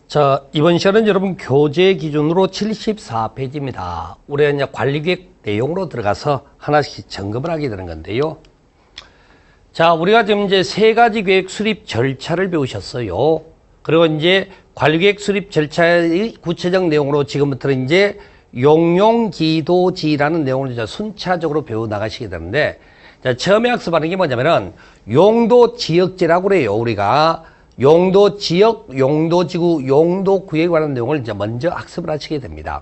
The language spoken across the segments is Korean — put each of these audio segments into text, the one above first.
자, 이번 시간은 여러분 교재 기준으로 74페이지입니다. 우리가 이제 관리계획 내용으로 들어가서 하나씩 점검을 하게 되는 건데요. 자, 우리가 지금 이제 세 가지 계획 수립 절차를 배우셨어요. 그리고 이제 관리계획 수립 절차의 구체적 내용으로 지금부터는 이제 용용기도지라는 내용을 이제 순차적으로 배워 나가시게 되는데, 자, 처음에 학습하는 게 뭐냐면은 용도지역제라고 그래요. 우리가 용도지역, 용도지구, 용도구에 관한 내용을 이제 먼저 학습을 하시게 됩니다.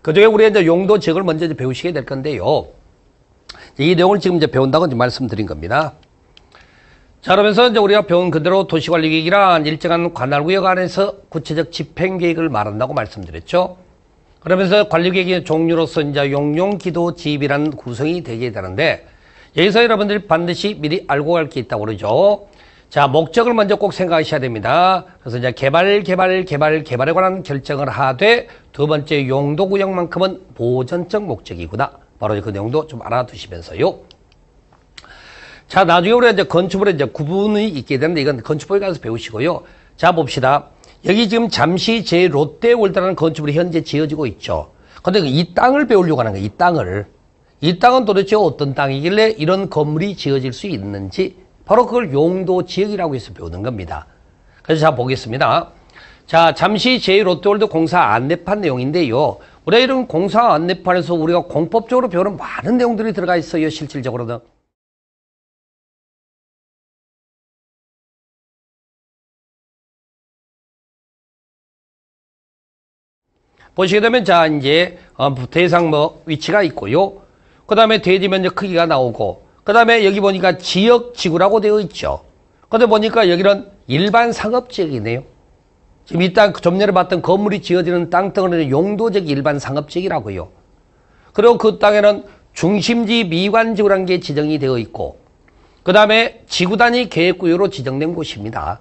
그 중에 우리가 이제 용도지역을 먼저 이제 배우시게 될 건데요. 이 내용을 지금 이제 배운다고 이제 말씀드린 겁니다. 자, 그러면서 이제 우리가 배운 그대로 도시관리계획이란 일정한 관할구역 안에서 구체적 집행계획을 말한다고 말씀드렸죠. 그러면서 관리계획의 종류로서 이제 용용기도지입이라는 구성이 되게 되는데, 여기서 여러분들이 반드시 미리 알고 갈 게 있다고 그러죠. 자, 목적을 먼저 꼭 생각하셔야 됩니다. 그래서 이제 개발에 관한 결정을 하되, 두 번째 용도구역만큼은 보전적 목적이구나. 바로 그 내용도 좀 알아두시면서요. 자, 나중에 우리가 이제 건축물에 이제 구분이 있게 되는데, 이건 건축법에 가서 배우시고요. 자, 봅시다. 여기 지금 잠시 제 롯데월드라는 건축물이 현재 지어지고 있죠. 근데 이 땅을 배우려고 하는 거예요. 이 땅을. 이 땅은 도대체 어떤 땅이길래 이런 건물이 지어질 수 있는지, 바로 그걸 용도지역이라고 해서 배우는 겁니다. 그래서 자, 보겠습니다. 자, 잠시 제 롯데월드 공사 안내판 내용인데요. 우리가 이런 공사 안내판에서 우리가 공법적으로 배우는 많은 내용들이 들어가 있어요. 실질적으로는. 보시게 되면, 자, 이제, 대상 위치가 있고요. 그 다음에 대지 면적 크기가 나오고, 그 다음에 여기 보니까 지역지구라고 되어 있죠. 근데 보니까 여기는 일반 상업지역이네요. 지금 이 땅, 좀 전에 봤던 건물이 지어지는 땅덩어리는 용도적 일반 상업지역이라고요. 그리고 그 땅에는 중심지 미관지구라는 게 지정이 되어 있고, 그 다음에 지구단위 계획구역으로 지정된 곳입니다.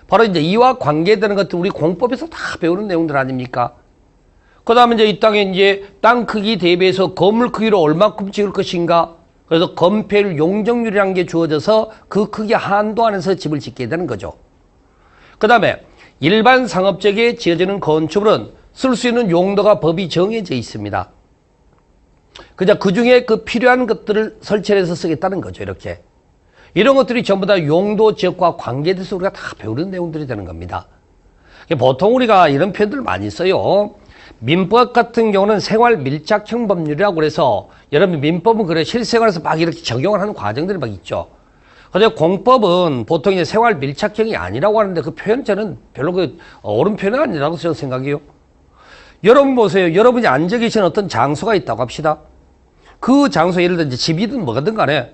바로 이제 이와 관계되는 것들 우리 공법에서 다 배우는 내용들 아닙니까? 그 다음에 이제 이 땅에 이제 땅 크기 대비해서 건물 크기를 얼마큼 지을 것인가? 그래서 건폐율 용적률이라는 게 주어져서 그 크기 한도 안에서 집을 짓게 되는 거죠. 그 다음에 일반 상업지역에 지어지는 건축물은 쓸 수 있는 용도가 법이 정해져 있습니다. 그냥 그 중에 그 필요한 것들을 설치해서 쓰겠다는 거죠. 이렇게. 이런 것들이 전부 다 용도 지역과 관계돼서 우리가 다 배우는 내용들이 되는 겁니다. 보통 우리가 이런 표현들 많이 써요. 민법 같은 경우는 생활 밀착형 법률이라고 그래서 여러분 민법은 그래 실생활에서 막 이렇게 적용을 하는 과정들이 막 있죠. 근데 공법은 보통 이제 생활 밀착형이 아니라고 하는데 그 표현 저는 별로 그 옳은 표현은 아니라고 저는 생각해요. 여러분 보세요. 여러분이 앉아 계신 어떤 장소가 있다고 합시다. 그 장소 예를 들어 이제 집이든 뭐가든 간에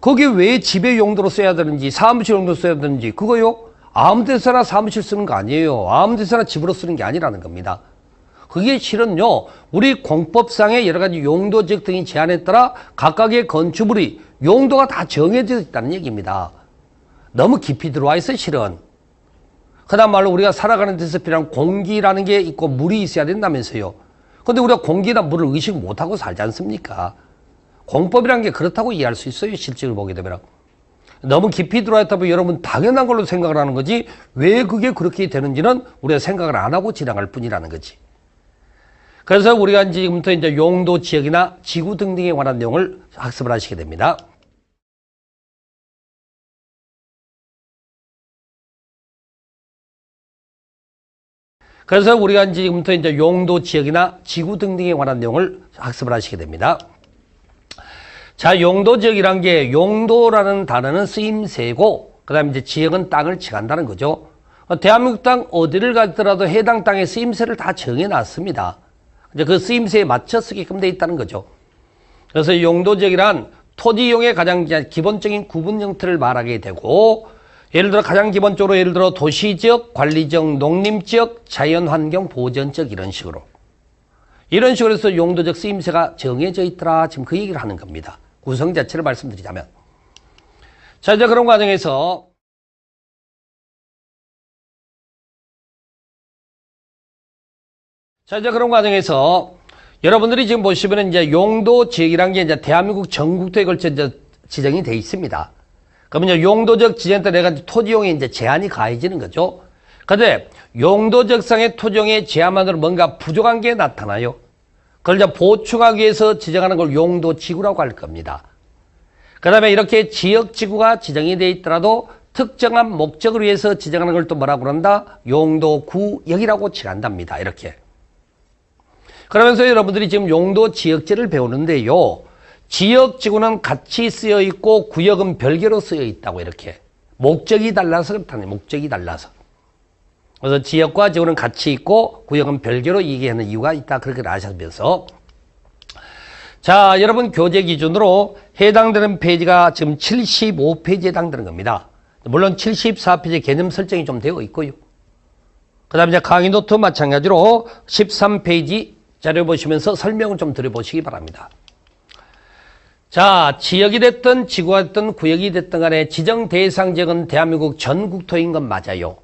거기에 왜 집의 용도로 써야 되는지 사무실 용도로 써야 되는지 그거요. 아무 데서나 사무실 쓰는 거 아니에요. 아무 데서나 집으로 쓰는 게 아니라는 겁니다. 그게 실은요, 우리 공법상의 여러 가지 용도지역 등의 제한에 따라 각각의 건축물이 용도가 다 정해져 있다는 얘기입니다. 너무 깊이 들어와 있어요, 실은. 그다음 말로 우리가 살아가는 데서 필요한 공기라는 게 있고 물이 있어야 된다면서요. 근데 우리가 공기나 물을 의식 못하고 살지 않습니까? 공법이라는 게 그렇다고 이해할 수 있어요, 실제로 보게 되면. 너무 깊이 들어와 있다 보면 여러분 당연한 걸로 생각을 하는 거지, 왜 그게 그렇게 되는지는 우리가 생각을 안 하고 지나갈 뿐이라는 거지. 그래서 우리가 지금부터 이제 용도 지역이나 지구 등등에 관한 내용을 학습을 하시게 됩니다. 그래서 우리가 지금부터 이제 용도 지역이나 지구 등등에 관한 내용을 학습을 하시게 됩니다. 자, 용도 지역이란 게 용도라는 단어는 쓰임새고, 그 다음에 이제 지역은 땅을 칭한다는 거죠. 대한민국 땅 어디를 가더라도 해당 땅의 쓰임새를 다 정해놨습니다. 이제 그 쓰임새에 맞춰 쓰게끔 돼 있다는 거죠. 그래서 용도지역이란 토지이용의 가장 기본적인 구분 형태를 말하게 되고, 예를 들어 가장 기본적으로 예를 들어 도시지역, 관리지역, 농림지역, 자연환경 보전지역 이런 식으로 해서 용도적 쓰임새가 정해져 있더라. 지금 그 얘기를 하는 겁니다. 구성 자체를 말씀드리자면. 자, 이제 그런 과정에서 여러분들이 지금 보시면은 이제 용도 지역이란 게 이제 대한민국 전국도에 걸쳐 이제 지정이 돼 있습니다. 그러면 이제 용도적 지정에 따라 내가 토지용에 이제 제한이 가해지는 거죠. 근데 용도적상의 토지용의 제한만으로 뭔가 부족한 게 나타나요. 그걸 이제 보충하기 위해서 지정하는 걸 용도지구라고 할 겁니다. 그 다음에 이렇게 지역지구가 지정이 되어 있더라도 특정한 목적을 위해서 지정하는 걸 또 뭐라고 그런다? 용도구역이라고 칭한답니다. 이렇게. 그러면서 여러분들이 지금 용도지역제를 배우는데요. 지역지구는 같이 쓰여 있고 구역은 별개로 쓰여 있다고 이렇게. 목적이 달라서 그렇다네. 목적이 달라서. 그래서 지역과 지구는 같이 있고 구역은 별개로 얘기하는 이유가 있다. 그렇게 아시면서. 자, 여러분 교재 기준으로 해당되는 페이지가 지금 75페이지에 해당되는 겁니다. 물론 74페이지 개념 설정이 좀 되어 있고요. 그 다음에 이제 강의 노트 마찬가지로 13페이지 자료 보시면서 설명을 좀 들어보시기 바랍니다. 자, 지역이 됐든 지구가 됐든 구역이 됐든 간에 지정 대상 지역은 대한민국 전국토인 건 맞아요.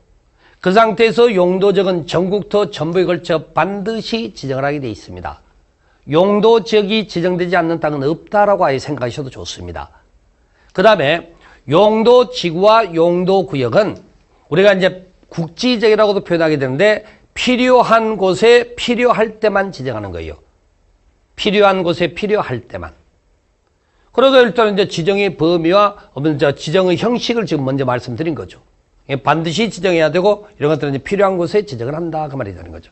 그 상태에서 용도지역은 전국토 전부에 걸쳐 반드시 지정을 하게 되어 있습니다. 용도지역이 지정되지 않는 땅은 없다라고 아예 생각하셔도 좋습니다. 그 다음에 용도지구와 용도구역은 우리가 이제 국지지역이라고도 표현하게 되는데 필요한 곳에 필요할 때만 지정하는 거예요. 필요한 곳에 필요할 때만. 그래서 일단 이제 지정의 범위와 지정의 형식을 지금 먼저 말씀드린 거죠. 반드시 지정해야 되고 이런 것들은 이제 필요한 곳에 지정을 한다 그 말이 되는 거죠.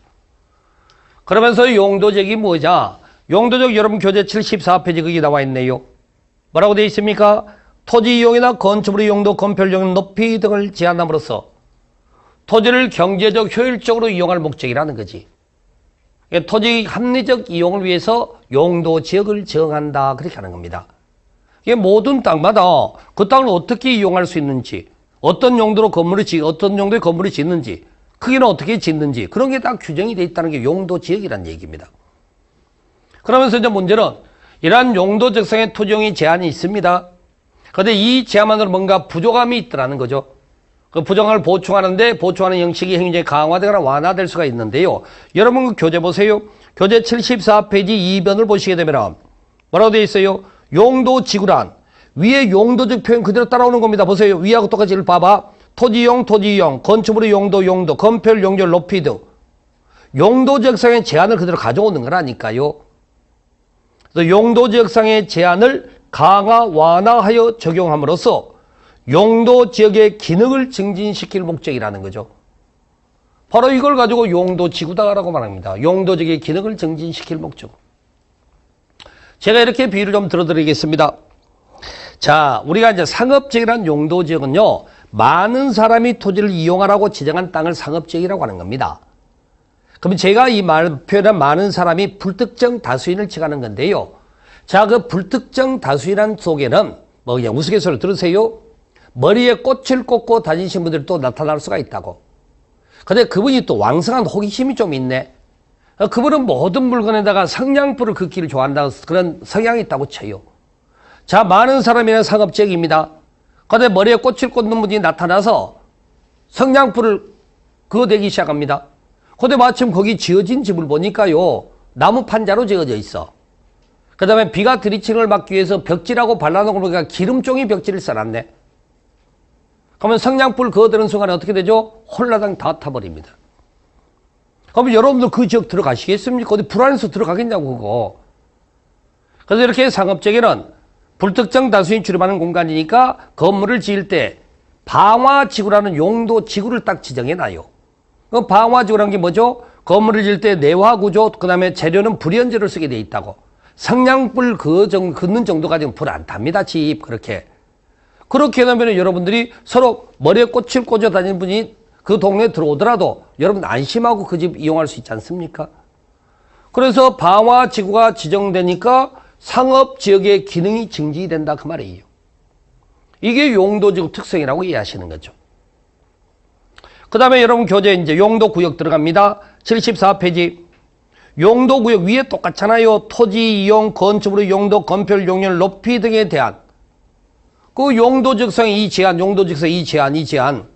그러면서 용도지역이 뭐냐? 용도지역 여러분 교재 74페이지 거기 나와 있네요. 뭐라고 되어 있습니까? 토지 이용이나 건축물의 용도, 건폐율 높이 등을 제한함으로써 토지를 경제적 효율적으로 이용할 목적이라는 거지. 토지 합리적 이용을 위해서 용도지역을 정한다 그렇게 하는 겁니다. 이게 모든 땅마다 그 땅을 어떻게 이용할 수 있는지, 어떤 용도로 어떤 용도의 건물을 짓는지, 크기는 어떻게 짓는지 그런 게 다 규정이 되어 있다는 게 용도지역이라는 얘기입니다. 그러면서 이제 문제는 이러한 용도적상의 토지용의 제한이 있습니다. 그런데 이 제한만으로 뭔가 부족함이 있더라는 거죠. 그 부족함을 보충하는데 보충하는 형식이 굉장히 강화되거나 완화될 수가 있는데요. 여러분 그 교재 보세요. 교재 74페이지 2번을 보시게 되면 뭐라고 되어 있어요? 용도지구란 위에 용도적 표현 그대로 따라오는 겁니다. 보세요. 위하고 똑같이 봐봐. 토지용, 건축물의 용도, 건폐율, 용도율 높이 등 용도지역상의 제한을 그대로 가져오는 거라니까요. 그래서 용도지역상의 제한을 강화, 완화하여 적용함으로써 용도지역의 기능을 증진시킬 목적이라는 거죠. 바로 이걸 가지고 용도지구다라고 말합니다. 용도지역의 기능을 증진시킬 목적. 제가 이렇게 비유를 좀 들어드리겠습니다. 자, 우리가 이제 상업지역이라는 용도지역은요, 많은 사람이 토지를 이용하라고 지정한 땅을 상업지역이라고 하는 겁니다. 그럼 제가 이 표현한 많은 사람이 불특정 다수인을 칭하는 건데요. 자, 그 불특정 다수인 속에는 뭐 그냥 우스갯소리를 들으세요. 머리에 꽃을 꽂고 다니신 분들이 또 나타날 수가 있다고. 근데 그분이 또 왕성한 호기심이 좀 있네. 그분은 모든 물건에다가 성냥불을 긋기를 좋아한다는 그런 성향이 있다고 쳐요. 자, 많은 사람이란 상업지역입니다. 근데 머리에 꽃을 꽂는 분이 나타나서 성냥불을 그어대기 시작합니다. 근데 마침 거기 지어진 집을 보니까요, 나무 판자로 지어져 있어. 그 다음에 비가 들이치는 걸 막기 위해서 벽지라고 발라놓은 걸 보니까 기름종이 벽지를 써놨네. 그러면 성냥불 그어대는 순간에 어떻게 되죠? 홀라당 다 타버립니다. 그러면 여러분들 그 지역 들어가시겠습니까? 어디 불안해서 들어가겠냐고 그거. 그래서 이렇게 상업지역에는 불특정 다수인 출입하는 공간이니까 건물을 지을 때 방화지구라는 용도지구를 딱 지정해놔요. 그 방화지구라는 게 뭐죠? 건물을 지을 때 내화구조, 그 다음에 재료는 불연재를 쓰게 돼 있다고. 성냥불 긋는 정도가 지금 불 안 탑니다, 집. 그렇게 해놓으면 여러분들이 서로 머리에 꽃을 꽂아 다니는 분이 그 동네에 들어오더라도 여러분 안심하고 그 집 이용할 수 있지 않습니까? 그래서 방화지구가 지정되니까 상업지역의 기능이 증진된다 그 말이에요. 이게 용도지구 특성이라고 이해하시는 거죠. 그 다음에 여러분 교재 이제 용도구역 들어갑니다. 74페이지. 용도구역 위에 똑같잖아요. 토지 이용, 건축물의 용도, 건폐율, 용률 높이 등에 대한 그 용도적상의 이 제한, 용도적상의 이 제한.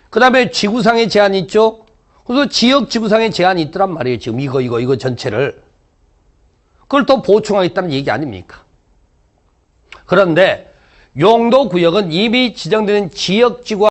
그 다음에 지구상의 제한이 있죠. 그래서 지역 지구상의 제한이 있더란 말이에요. 지금 이거 전체를. 그걸 또 보충하겠다는 얘기 아닙니까? 그런데 용도구역은 이미 지정되는 지역지구와